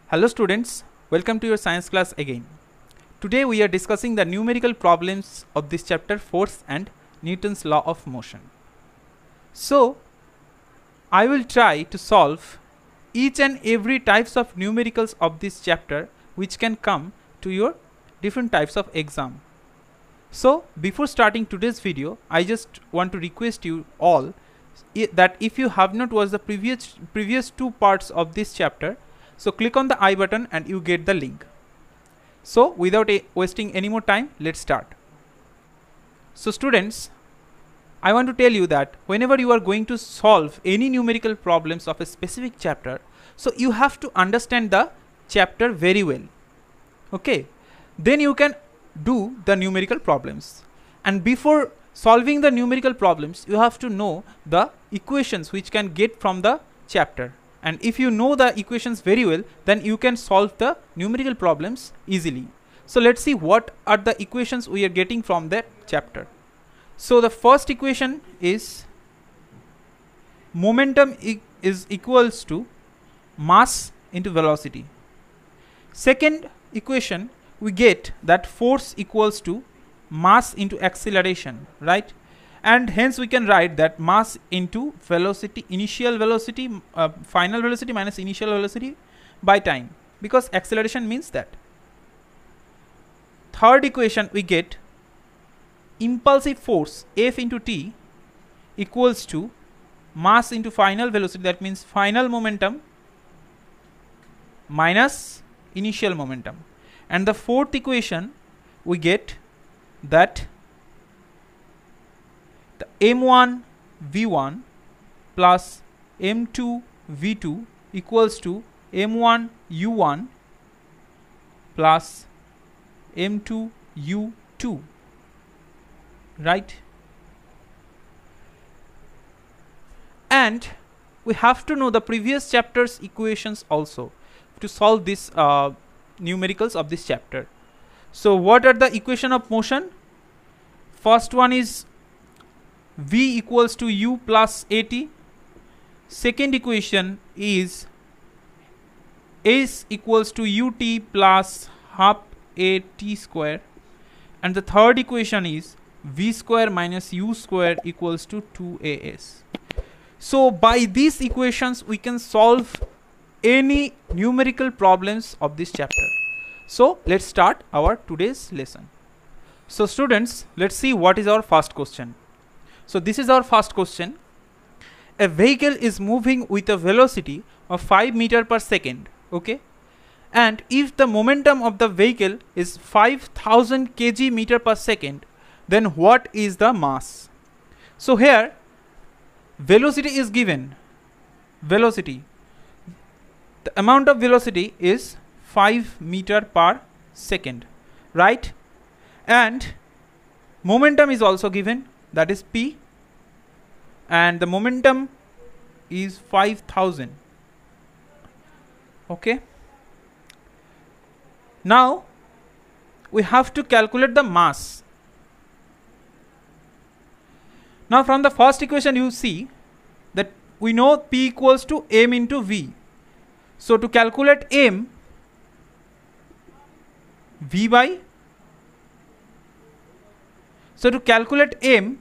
Hello students, welcome to your science class again. Today we are discussing the numerical problems of this chapter, force and Newton's law of motion. So I will try to solve each and every types of numericals of this chapter which can come to your different types of exam. So before starting today's video, I just want to request you all that if you have not watched the previous two parts of this chapter, so click on the I button and you get the link. So without wasting any more time, let's start. So students, I want to tell you that whenever you are going to solve any numerical problems of a specific chapter, so you have to understand the chapter very well. Okay, then you can do the numerical problems. And before solving the numerical problems, you have to know the equations which can get from the chapter. And if you know the equations very well, then you can solve the numerical problems easily. So let's see what are the equations we are getting from that chapter. So the first equation is momentum is equals to mass into velocity. Second equation, we get that force equals to mass into acceleration, right? And hence we can write that mass into velocity, initial velocity, final velocity minus initial velocity by time, because acceleration means that. Third equation, we get impulsive force F into T equals to mass into final velocity, that means final momentum minus initial momentum. And the fourth equation, we get that the m1 v1 plus m2 v2 equals to m1 u1 plus m2 u2, right? And we have to know the previous chapter's equations also to solve this numericals of this chapter. So what are the equation of motion? First one is v equals to u plus at. Second equation is s equals to ut plus half at square. And the third equation is v square minus u square equals to 2as. So by these equations we can solve any numerical problems of this chapter. So let's start our today's lesson. So students, let's see what is our first question. So this is our first question. A vehicle is moving with a velocity of 5 meters per second. Okay. And if the momentum of the vehicle is 5000 kg meter per second, then what is the mass? So here velocity is given. Velocity. The amount of velocity is 5 meter per second, right? And momentum is also given, that is p, and the momentum is 5000. Okay. Now we have to calculate the mass. Now from the first equation you see that we know p equals to m into v. So to calculate m, v by, so to calculate m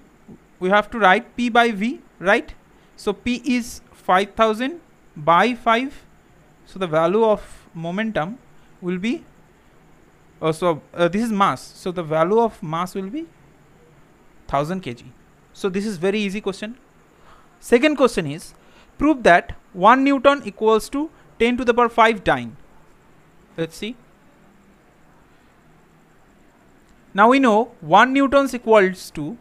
we have to write p by v, right? So p is 5000 by 5, so the value of momentum will be this is mass, so the value of mass will be 1000 kg. So this is very easy question. Second question is, prove that 1 Newton equals to 10 to the power 5 dyne. Let's see. Now we know 1 Newton equals to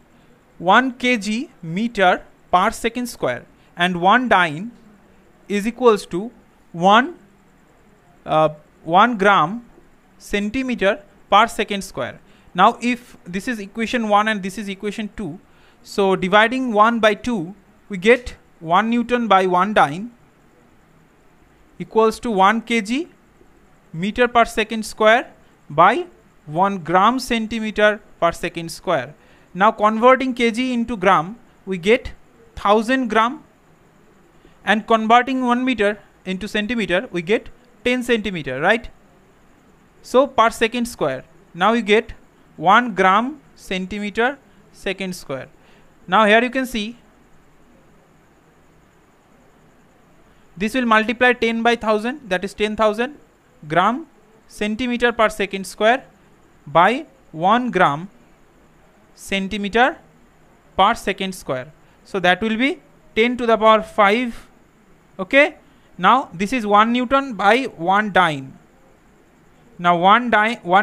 1 kg meter per second square, and 1 dyne is equals to 1 gram centimeter per second square. Now if this is equation 1 and this is equation 2, so dividing 1 by 2, we get 1 Newton by 1 dyne equals to 1 kg meter per second square by 1 gram centimeter per second square. Now converting kg into gram, we get 1000 gram, and converting 1 meter into centimeter, we get 10 centimeter, right? So per second square. Now you get 1 gram centimeter second square. Now here you can see this will multiply 10 by 1000, that is 10,000 gram centimeter per second square by 1 gram centimeter per second square. So that will be 10 to the power 5. Okay. Now this is 1 Newton by 1 dyne. Now 1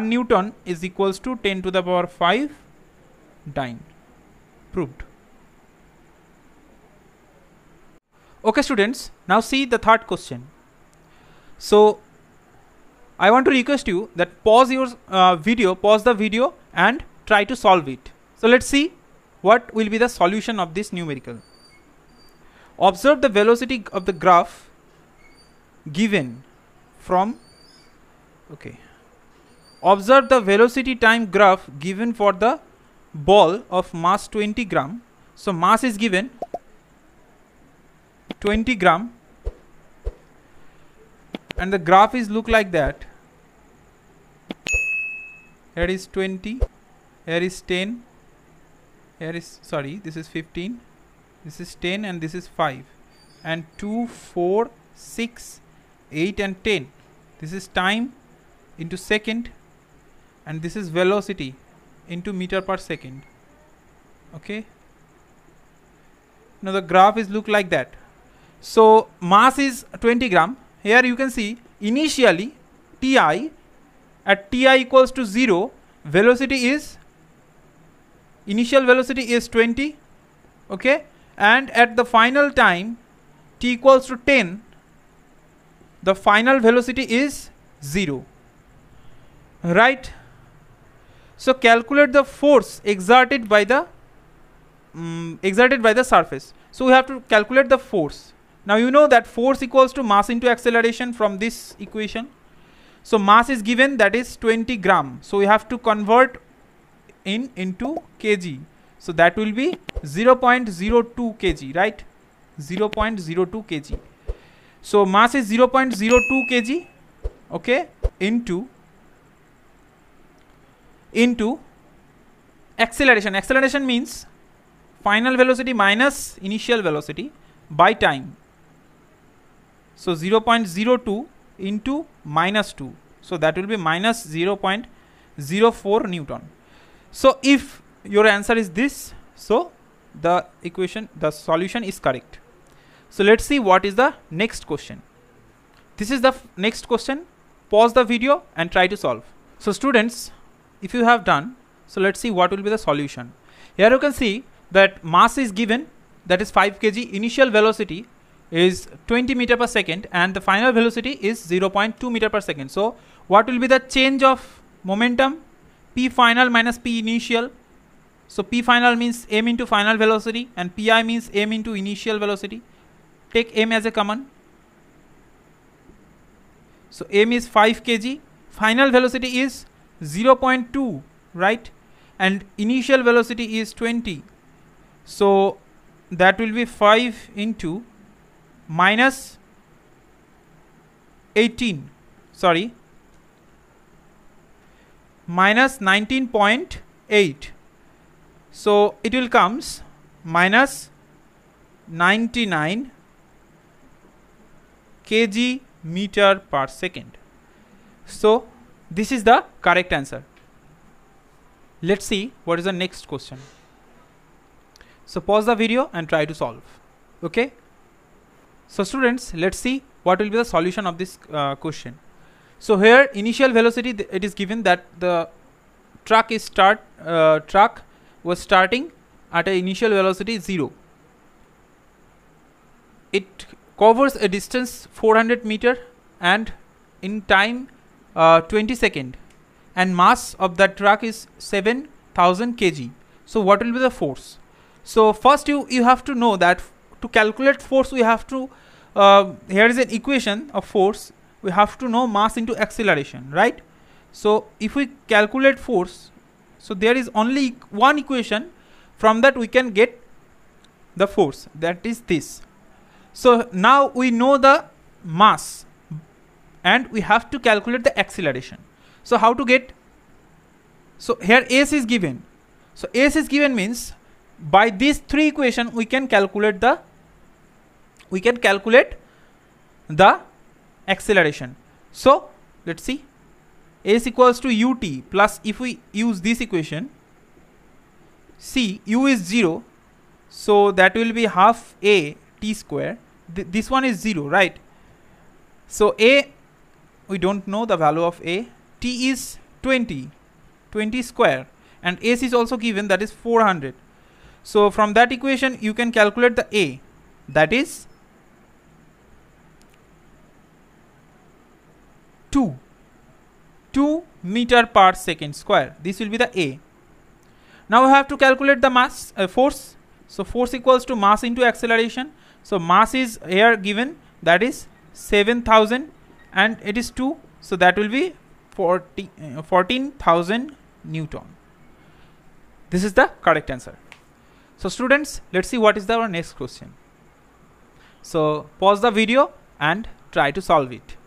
Newton is equals to 10 to the power 5 dyne. Proved. Okay students, now see the third question. So I want to request you that pause the video and try to solve it. So let's see what will be the solution of this numerical. Observe the velocity of the graph given from Observe the velocity time graph given for the ball of mass 20 gram. So mass is given 20 gram and the graph is look like that. Here is 20, here is 10, here is, sorry, this is 15, this is 10 and this is 5, and 2, 4, 6, 8 and 10. This is time into second and this is velocity into meter per second. Okay. Now the graph is look like that. So mass is 20 gram. Here you can see initially Ti at Ti equals to 0, velocity is, initial velocity is 20. Okay. And at the final time T equals to 10, the final velocity is 0. Right. So calculate the force exerted by the surface. So we have to calculate the force. Now you know that force equals to mass into acceleration from this equation. So mass is given, that is 20 gram. So we have to convert into kg. So that will be 0.02 kg, right? 0.02 kg. So mass is 0.02 kg. Okay, into acceleration. Acceleration means final velocity minus initial velocity by time. So 0.02 into minus 2. So that will be minus 0.04 Newton. So if your answer is this, so the solution is correct. So let's see what is the next question. This is the next question. Pause the video and try to solve. So students, if you have done, so let's see what will be the solution. Here you can see that mass is given, that is 5 kg, initial velocity is 20 meter per second and the final velocity is 0.2 meter per second. So what will be the change of momentum? P final minus P initial. So P final means m into final velocity and Pi means m into initial velocity. Take m as a common. So m is 5 kg, final velocity is 0.2, right? And initial velocity is 20. So that will be 5 into minus 18, sorry, minus 19.8. So it will comes minus 99 kg meter per second. So this is the correct answer. Let's see what is the next question. So pause the video and try to solve. Okay. So students, let's see what will be the solution of this question. So here initial velocity, it is given that the truck was starting at an initial velocity 0. It covers a distance 400 meter and in time 20 seconds, and mass of that truck is 7,000 kg. So what will be the force? So first you have to know that to calculate force we have to here is an equation of force. We have to know mass into acceleration, right? So if we calculate force, so there is only one equation, from that we can get the force, that is this. So now we know the mass and we have to calculate the acceleration. So how to get? So here s is given. So s is given means by these three equations we can calculate the acceleration. So let's see, s equals to ut plus, if we use this equation, see u is 0, so that will be half a t square. This one is 0, right? So a, we don't know the value of a. T is 20 square, and s is also given, that is 400. So from that equation you can calculate the a, that is 2 meter per second square. This will be the a. Now we have to calculate the mass, force. So force equals to mass into acceleration. So mass is here given, that is 7,000, and it is 2, so that will be 14,000 Newton. This is the correct answer. So students, let's see what is our next question. So pause the video and try to solve it.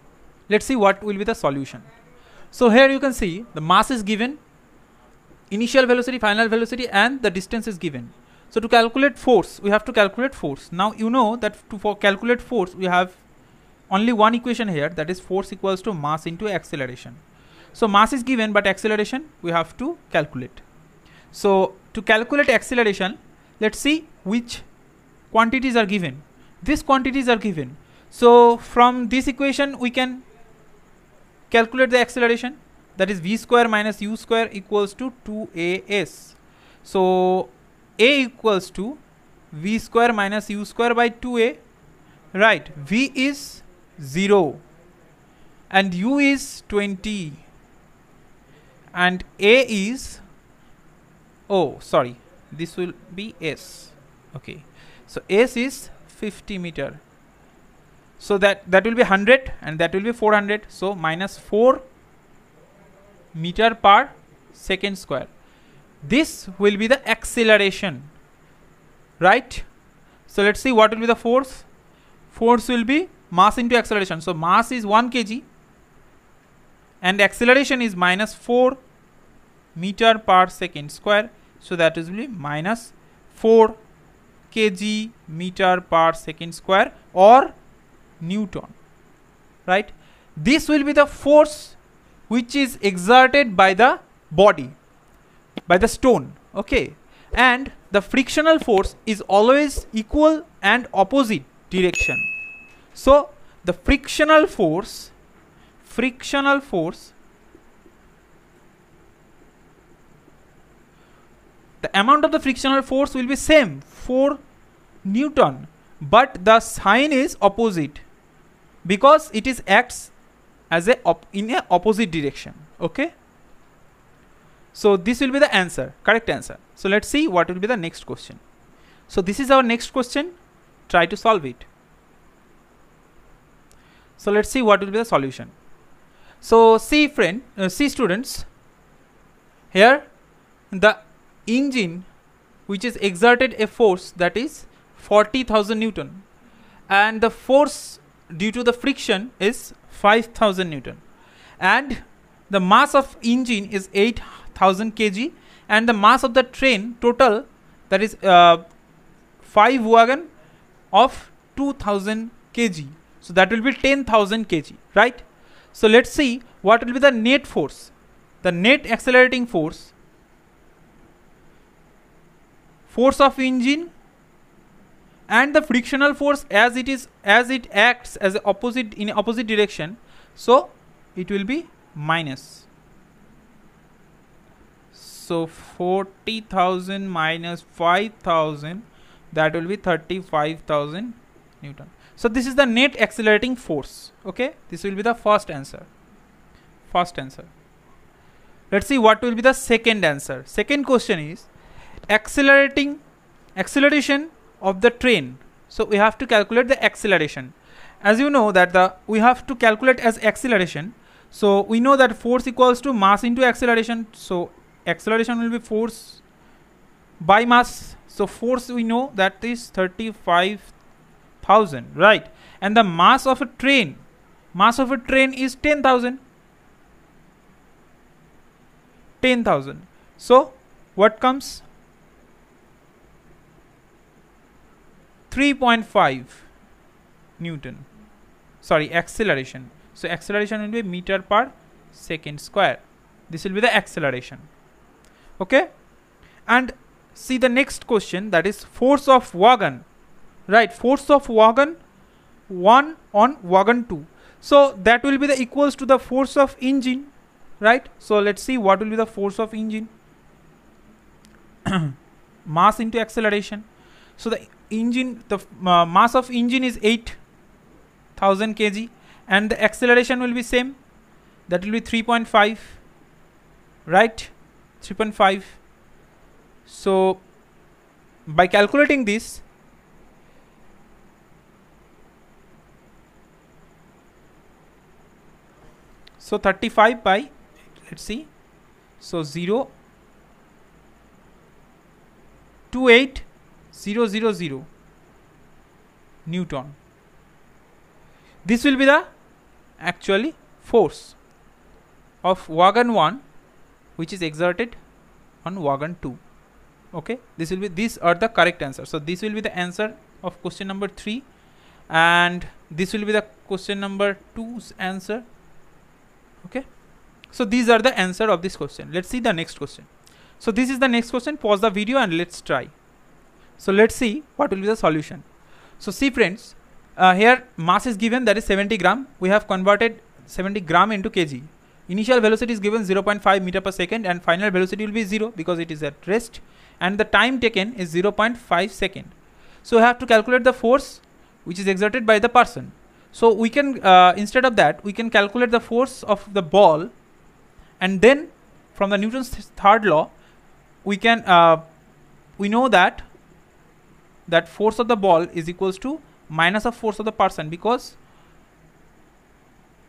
Let's see what will be the solution. So here you can see the mass is given, initial velocity, final velocity, and the distance is given. So to calculate force, we have to calculate force. Now you know that for calculate force we have only one equation here, that is force equals to mass into acceleration. So mass is given, but acceleration we have to calculate. So to calculate acceleration, let's see which quantities are given. These quantities are given. So from this equation we can calculate the acceleration, that is v square minus u square equals to 2as. So a equals to v square minus u square by 2a, right? V is 0 and u is 20 and a is, oh sorry, this will be s. Okay, so s is 50 meter. So that will be 100 and that will be 400. So minus 4 meter per second square. This will be the acceleration, right? So let's see what will be the force. Force will be mass into acceleration. So mass is 1 kg and acceleration is minus 4 meter per second square. So that will be minus 4 kg meter per second square or Newton, right? This will be the force which is exerted by the body, by the stone, okay? And the frictional force is always equal and opposite direction. So the frictional force, the amount of the frictional force will be same, 4 Newton, but the sign is opposite because it is acts as in a opposite direction, okay? So this will be the answer, correct answer. So let's see what will be the next question. So this is our next question. Try to solve it. So let's see what will be the solution. So see students, here the engine which is exerted a force, that is 40,000 Newton, and the force due to the friction is 5,000 Newton, and the mass of engine is 8,000 kg, and the mass of the train total, that is 5 wagon of 2,000 kg. So that will be 10,000 kg, right? So let's see what will be the net force, the net accelerating force, force of engine, and the frictional force as it acts as opposite in opposite direction. So it will be minus. So 40,000 minus 5,000, that will be 35,000 Newton. So this is the net accelerating force, okay? This will be the first answer. Let's see what will be the second answer. Second question is acceleration of the train. So we have to calculate the acceleration. As you know that we have to calculate as acceleration. So we know that force equals to mass into acceleration. So acceleration will be force by mass. So force we know that is 35,000, right? And the mass of a train Mass of a train is 10,000. 10,000. So what comes? 3.5 Newton. Sorry, acceleration. So acceleration will be meter per second square. This will be the acceleration. Okay. And see the next question, that is force of wagon. Right, force of wagon 1 on wagon 2. So that will be the equals to the force of engine. Right. So let's see what will be the force of engine. Mass into acceleration. So the engine, the mass of engine is 8,000 kg, and the acceleration will be same. That will be 3.5. Right, 3.5. So by calculating this, so 35 by, let's see, so 0.28000 Newton. This will be the actually force of wagon 1 which is exerted on wagon 2. Okay, this will be, these are the correct answer. So this will be the answer of question number 3, and this will be the question number 2's answer. Okay, so these are the answer of this question. Let's see the next question. So this is the next question. Pause the video and let's try. So let's see what will be the solution. So see friends, here mass is given, that is 70 gram. We have converted 70 gram into kg. Initial velocity is given 0.5 meter per second, and final velocity will be 0 because it is at rest, and the time taken is 0.5 second. So we have to calculate the force which is exerted by the person. So we can instead of that, we can calculate the force of the ball, and then from the Newton's third law we can we know that force of the ball is equals to minus of force of the person, because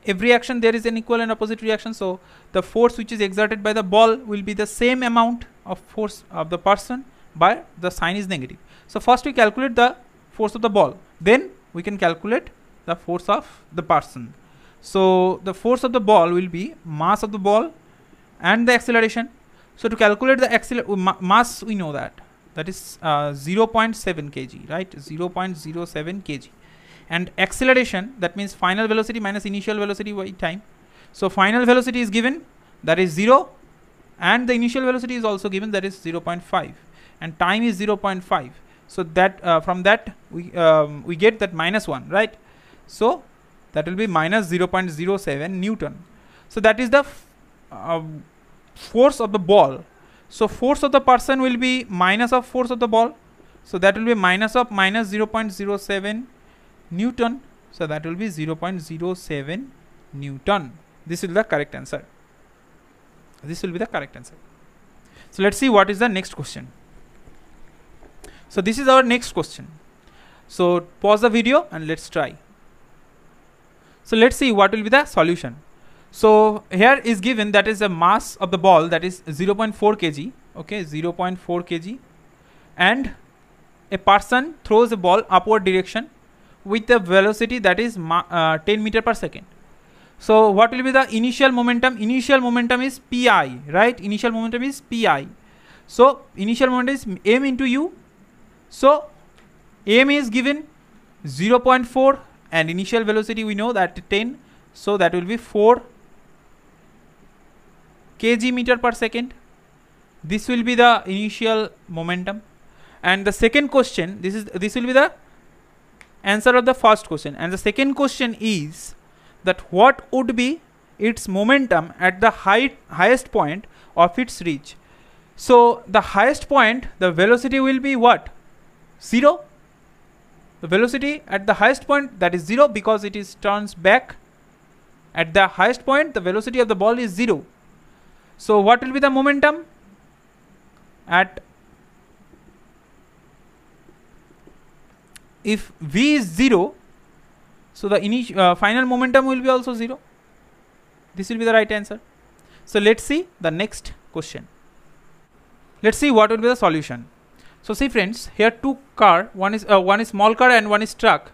every action there is an equal and opposite reaction. So the force which is exerted by the ball will be the same amount of force of the person, but the sign is negative. So first we calculate the force of the ball, then we can calculate the force of the person. So the force of the ball will be mass of the ball and the acceleration. So to calculate the mass, we know that is 0.7 kg, right? 0.07 kg. And acceleration, that means final velocity minus initial velocity by time. So final velocity is given, that is 0, and the initial velocity is also given, that is 0.5, and time is 0.5. So that from that we get that minus 1, right? So that will be minus 0.07 Newton. So that is the force of the ball. So force of the person will be minus of force of the ball. So that will be minus of minus 0.07 Newton. So that will be 0.07 Newton. This will be the correct answer. This will be the correct answer. So let's see what is the next question. So this is our next question. So pause the video and let's try. So let's see what will be the solution. So here is given, that is the mass of the ball, that is 0.4 kg. Okay, 0.4 kg, and a person throws a ball upward direction with the velocity that is 10 meter per second. So what will be the initial momentum? Initial momentum is pi, right? Initial momentum is pi. So initial momentum is m into u. So m is given 0.4, and initial velocity we know that 10. So that will be 4 kg meter per second. This will be the initial momentum. And the second question, this will be the answer of the first question, and the second question is that what would be its momentum at the highest point of its reach. So the highest point, the velocity will be what? 0. The velocity at the highest point, that is 0, because it is turns back. At the highest point, the velocity of the ball is 0. So what will be the momentum at, if v is 0, so the initial final momentum will be also 0. This will be the right answer. So let's see the next question. Let's see what will be the solution. So see friends, here two car, one is small car and one is truck.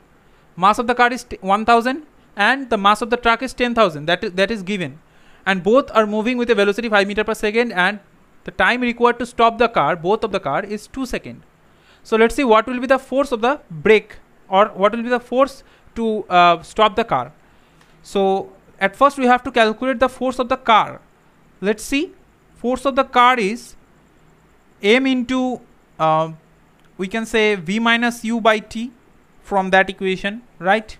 Mass of the car is 1000, and the mass of the truck is 10,000. That is given, and both are moving with a velocity 5 meter per second, and the time required to stop the car, both of the car, is 2 seconds. So let's see what will be the force of the brake, or what will be the force to stop the car. So at first we have to calculate the force of the car. Let's see. Force of the car is m into we can say v minus u by t from that equation, right?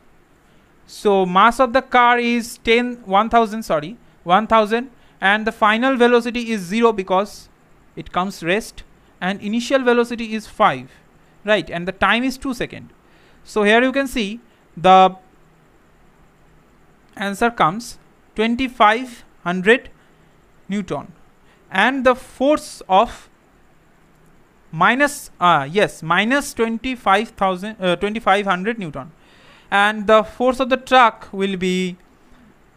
So mass of the car is 1000, and the final velocity is 0 because it comes rest, and initial velocity is 5, right? And the time is 2 seconds. So here you can see the answer comes 2500 Newton, and the force of minus 2500 Newton, and the force of the truck will be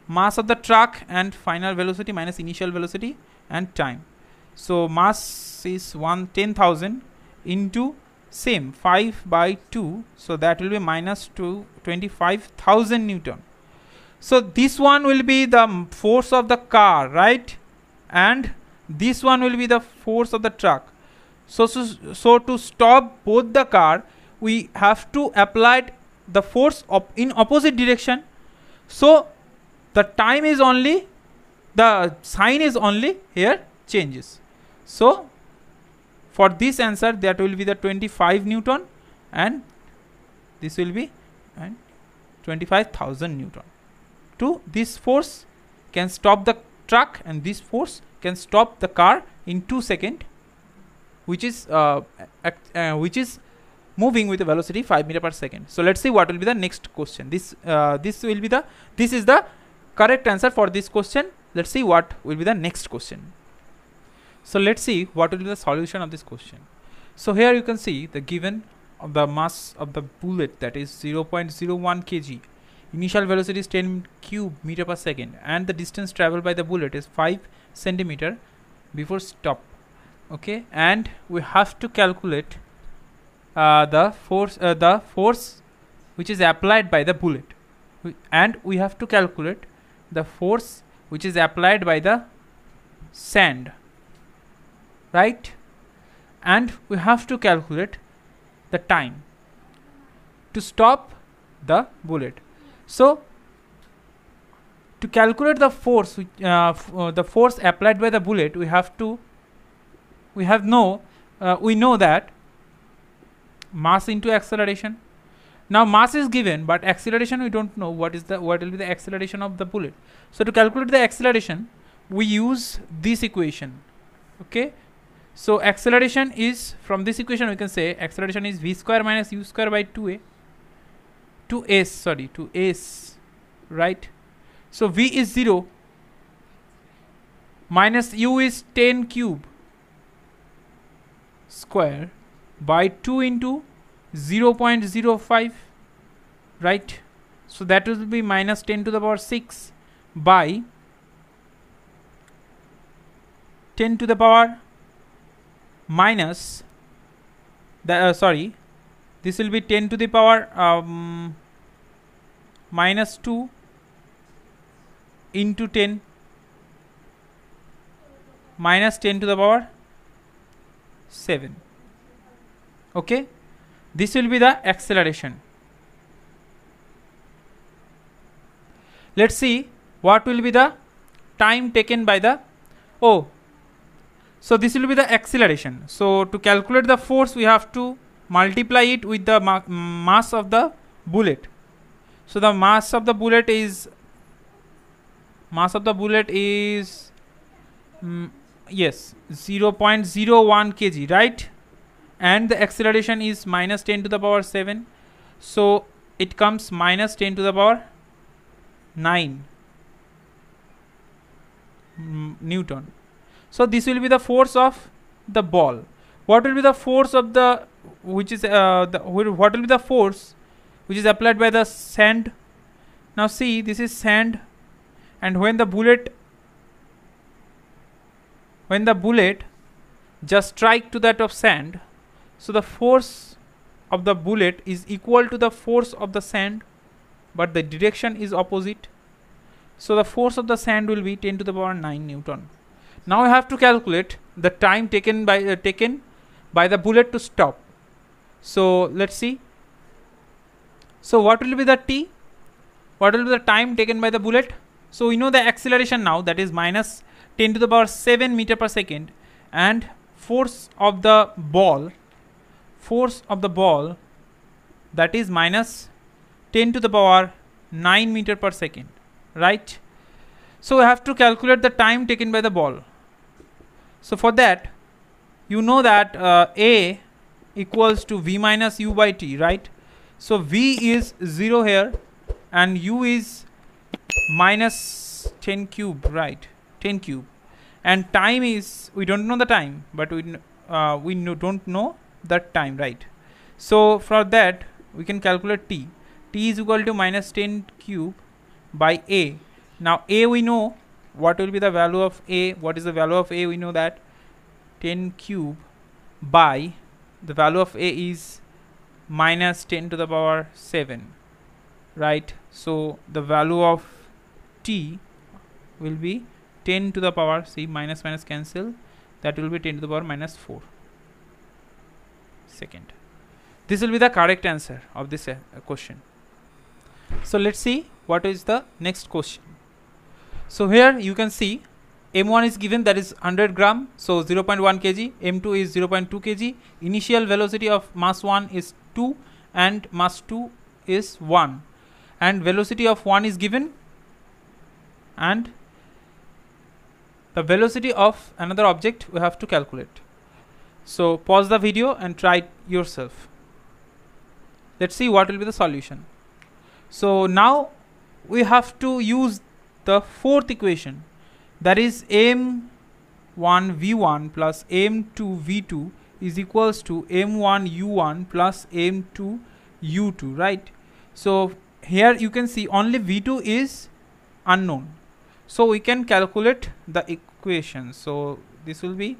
mass of the truck and final velocity minus initial velocity and time. So mass is 10,000 into same 5 by 2, so that will be minus 25,000 Newton. So this one will be the force of the car, right? And this one will be the force of the truck. So to stop both the car, we have to apply the force in opposite direction. So the time is only, the sign is only here changes. So for this answer, that will be the 25 Newton, and this will be 25,000 Newton. To this force can stop the truck, and this force can stop the car in 2 seconds, which is moving with a velocity 5 meter per second. So let's see what will be the next question. This is the correct answer for this question. Let's see what will be the next question. So let's see what will be the solution of this question. So here you can see the given of the mass of the bullet, that is 0.01 kg. Initial velocity is 10 cube meter per second, and the distance traveled by the bullet is 5 centimeter before stop. Okay, and we have to calculate the force which is applied by the bullet, and we have to calculate the force which is applied by the sand, right? And we have to calculate the time to stop the bullet. So to calculate the force applied by the bullet, we know that mass into acceleration. Now mass is given, but acceleration we don't know what will be the acceleration of the bullet. So to calculate the acceleration, we use this equation. Okay, so acceleration is, from this equation we can say acceleration is v square minus u square by 2s, right? So v is 0 minus u is 10 cube square by 2 into 0.05, right? So that will be minus 10 to the power 6 by 10 to the power minus the this will be 10 to the power minus 2 into 10 minus 10 to the power 7. Okay, this will be the acceleration. Let's see what will be the time taken by the so this will be the acceleration. So to calculate the force, we have to multiply it with the mass of the bullet. So the mass of the bullet is yes, 0.01 kg, right? And the acceleration is minus 10 to the power 7, so it comes minus 10 to the power 9 Newton. So this will be the force of the ball. What will be the force of the what will be the force which is applied by the sand? Now see, this is sand, and when the bullet just strike to that of sand, so the force of the bullet is equal to the force of the sand, but the direction is opposite. So the force of the sand will be 10 to the power 9 Newton. Now I have to calculate the time taken by the bullet to stop. So let's see. So what will be the t? What will be the time taken by the bullet? So we know the acceleration now, that is minus 10 to the power 7 meter per second, and force of the ball that is minus 10 to the power 9 meter per second, right? So we have to calculate the time taken by the ball. So for that, you know that A equals to V minus U by T, right? So V is 0 here and U is minus 10 cube, right? 10 cube. And time is, we don't know the time, but we don't know that time, right? So for that, we can calculate T. T is equal to minus 10 cube by A. Now A we know. What will be the value of A? What is the value of A? We know that 10 cube by the value of A is minus 10 to the power 7, right? So the value of T will be 10 to the power, see, minus minus cancel, that will be 10 to the power minus 4 second. This will be the correct answer of this question. So let's see what is the next question. So here you can see m1 is given, that is 100 gram, so 0.1 kg, m2 is 0.2 kg, initial velocity of mass 1 is 2 and mass 2 is 1, and velocity of 1 is given, and the velocity of another object we have to calculate. So pause the video and try it yourself. Let's see what will be the solution. So now we have to use the fourth equation, that is m1 v1 plus m2 v2 is equals to m1 u1 plus m2 u2, right? So here you can see only v2 is unknown, so we can calculate the equation. So this will be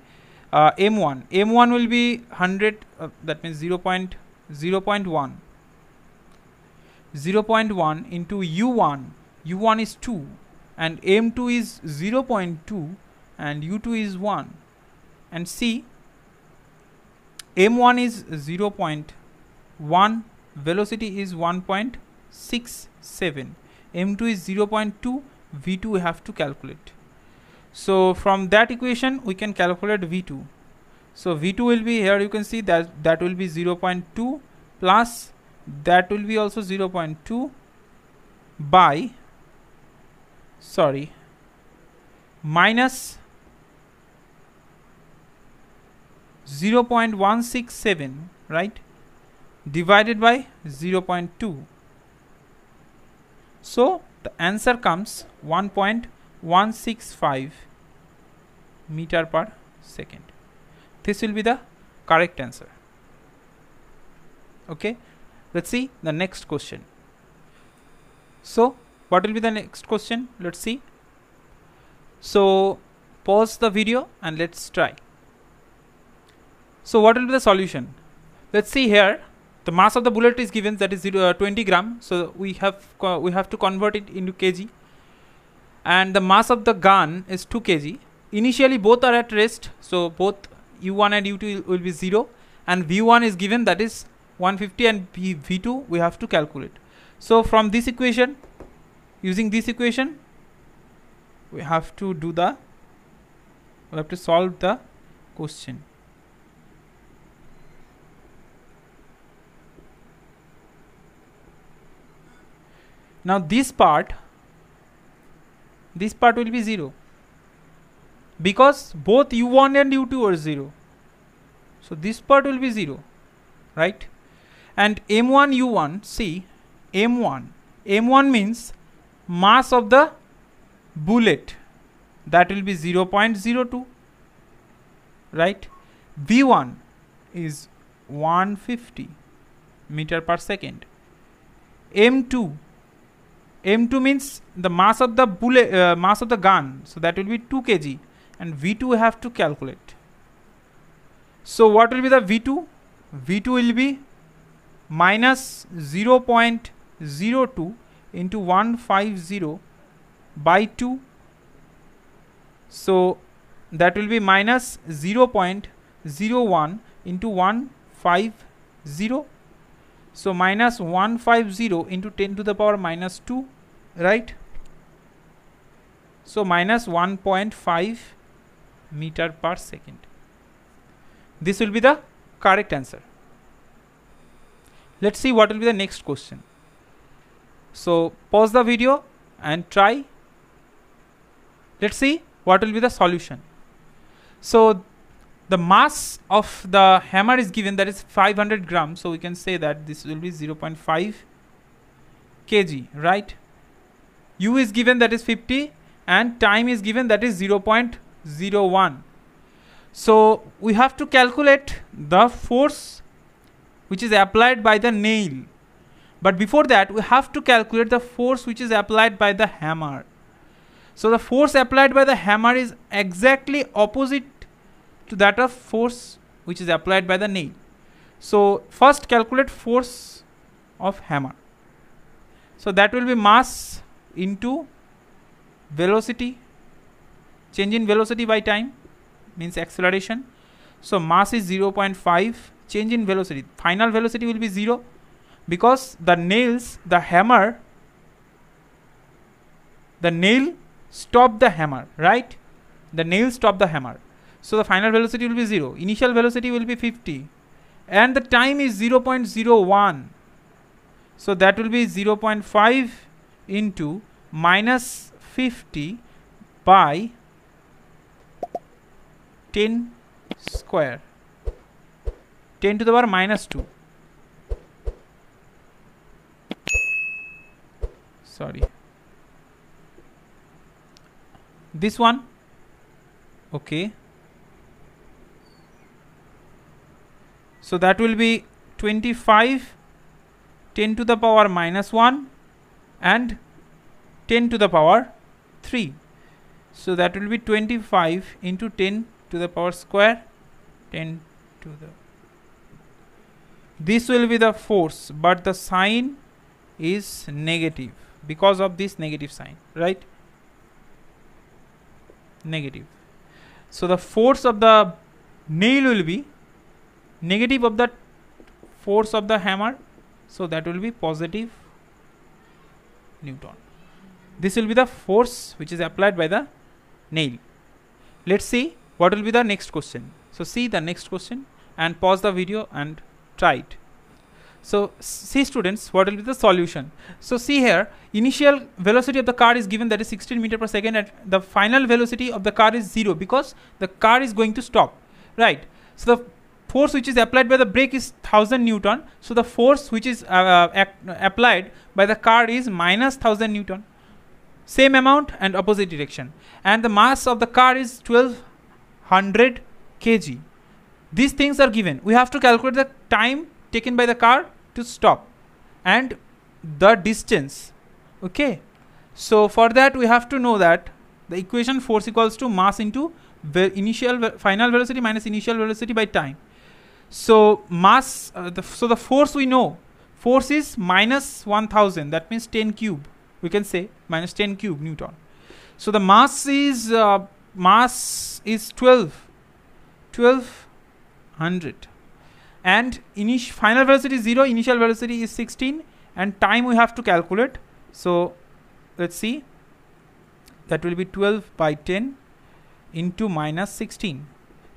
m1 will be 100, that means 0.1 into u1 is 2 and m2 is 0.2 and u2 is 1, and see, m1 is 0.1, velocity is 1.67, m2 is 0.2, v2 we have to calculate. So from that equation we can calculate v2. So v2 will be, here you can see that will be 0.2 plus that will be also 0.2 by minus 0.167, right, divided by 0.2. So the answer comes 1.165 meter per second. This will be the correct answer. Okay, let's see the next question. So what will be the next question? Let's see. So pause the video and let's try. So what will be the solution? Let's see here. The mass of the bullet is given, that is 20 gram. So we have to convert it into kg. And the mass of the gun is 2 kg. Initially both are at rest, so both u1 and u2 will be 0, and v1 is given, that is 150, and v2 we have to calculate. So from this equation, using this equation, we have to solve the question. Now this part will be 0 because both u1 and u2 are 0. So this part will be 0, right? And m1 u1, see, m1 means mass of the bullet, that will be 0.02, right? v1 is 150 meter per second. m2 means the mass of the bullet, mass of the gun, so that will be 2 kg, and v2 we have to calculate. So what will be the v2? v2 will be minus 0.02 into 150 by 2. So that will be minus 0.01 into 150. So minus 150 into 10 to the power minus 2, right? So minus 1.5 meter per second. This will be the correct answer. Let's see what will be the next question. So pause the video and try. Let's see what will be the solution. So the mass of the hammer is given, that is 500 grams. So we can say that this will be 0.5 kg, right? U is given, that is 50, and time is given, that is 0.01. So we have to calculate the force which is applied by the nail. But before that, we have to calculate the force which is applied by the hammer. So the force applied by the hammer is exactly opposite to that of force which is applied by the nail. So first calculate force of hammer. So that will be mass into velocity, change in velocity by time, means acceleration. So mass is 0.5, change in velocity, final velocity will be 0, because the nail stop the hammer, right? The nail stop the hammer. So the final velocity will be 0, initial velocity will be 50, and the time is 0.01. So that will be 0.5 into minus 50 by 10 square, 10 to the power minus 2. Sorry. This one. Okay. So that will be 25, 10 to the power minus 1 and 10 to the power 3. So that will be 25 into 10 to the power square, 10 to the. This will be the force, but the sign is negative because of this negative sign, right? Negative. So the force of the nail will be negative of the force of the hammer. So that will be positive Newton. This will be the force which is applied by the nail. Let's see what will be the next question. So see the next question and pause the video and try it. So see students, what will be the solution. So see here, initial velocity of the car is given, that is 16 meter per second, and the final velocity of the car is 0 because the car is going to stop, right? So the force which is applied by the brake is 1000 Newton. So the force which is applied by the car is minus 1000 Newton. Same amount and opposite direction. And the mass of the car is 1200 kg. These things are given. We have to calculate the time taken by the car to stop and the distance. Okay. So for that we have to know that the equation force equals to mass into final velocity minus initial velocity by time. So mass, so the force we know, force is minus 1000, that means 10 cube. We can say minus 10 cube Newton. So the mass is 1200, and final velocity is 0, initial velocity is 16, and time we have to calculate. So let's see, that will be 12 by 10 into minus 16.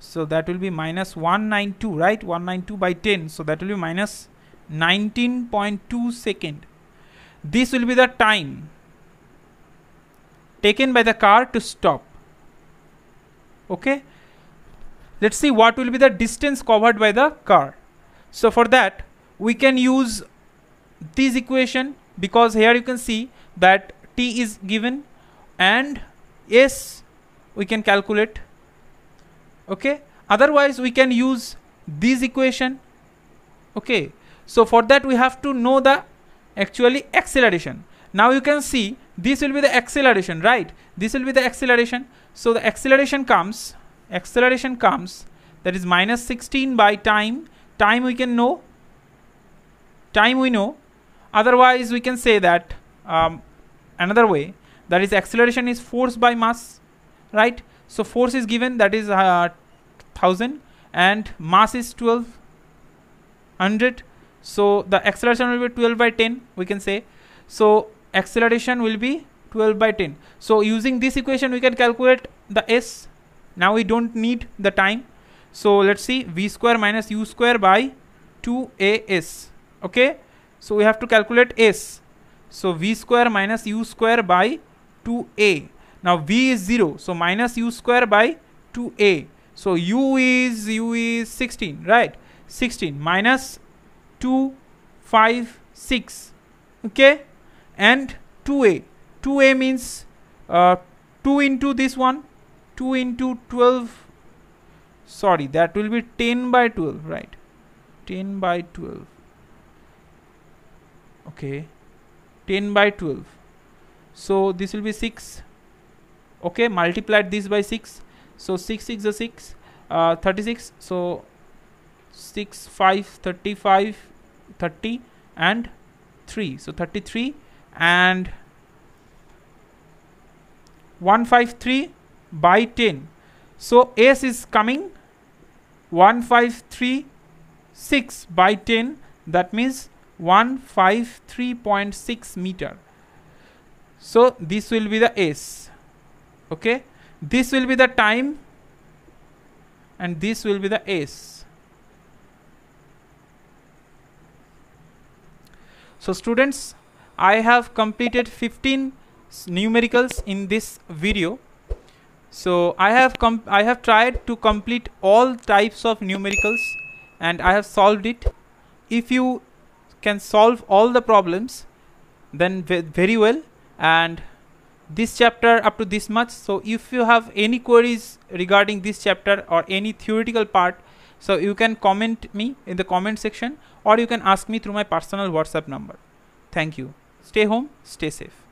So that will be minus 192, right? 192 by 10. So that will be minus 19.2 second. This will be the time taken by the car to stop. Okay. Let's see what will be the distance covered by the car. So for that we can use this equation, because here you can see that t is given and s we can calculate. Okay. Otherwise we can use this equation. Okay. So for that we have to know the actually acceleration. Now you can see this will be the acceleration, right? This will be the acceleration. So the acceleration comes, that is minus 16 by time. Time we can know, time we know. Otherwise we can say that another way, that is acceleration is force by mass, right? So force is given, that is 1000, and mass is 1200. So the acceleration will be 12 by 10, we can say. So acceleration will be 12 by 10. So using this equation we can calculate the s. Now we don't need the time. So let's see, v square minus u square by 2as. Okay, so we have to calculate s. So v square minus u square by 2a. Now v is 0, so minus u square by 2a. So u is 16, right? 16 minus 2, 5, 6. Okay, and 2a. 2a means 2 into this one, 2 into 12. Sorry, that will be 10 by 12, right? 10 by 12. Okay, 10 by 12. So this will be 6. Okay, multiplied this by 6. So 6 6 is 6, 36. So 6 5 35 30 and 3. So 33 and 153 by 10. So s is coming 1536 by 10. That means 153.6 meter. So this will be the s. Okay, this will be the time and this will be the s. So students, I have completed 15 numericals in this video. So I have tried to complete all types of numericals and I have solved it. If you can solve all the problems, then very well. And this chapter up to this much. So if you have any queries regarding this chapter or any theoretical part, so you can comment me in the comment section, or you can ask me through my personal WhatsApp number. Thank you. Stay home, stay safe.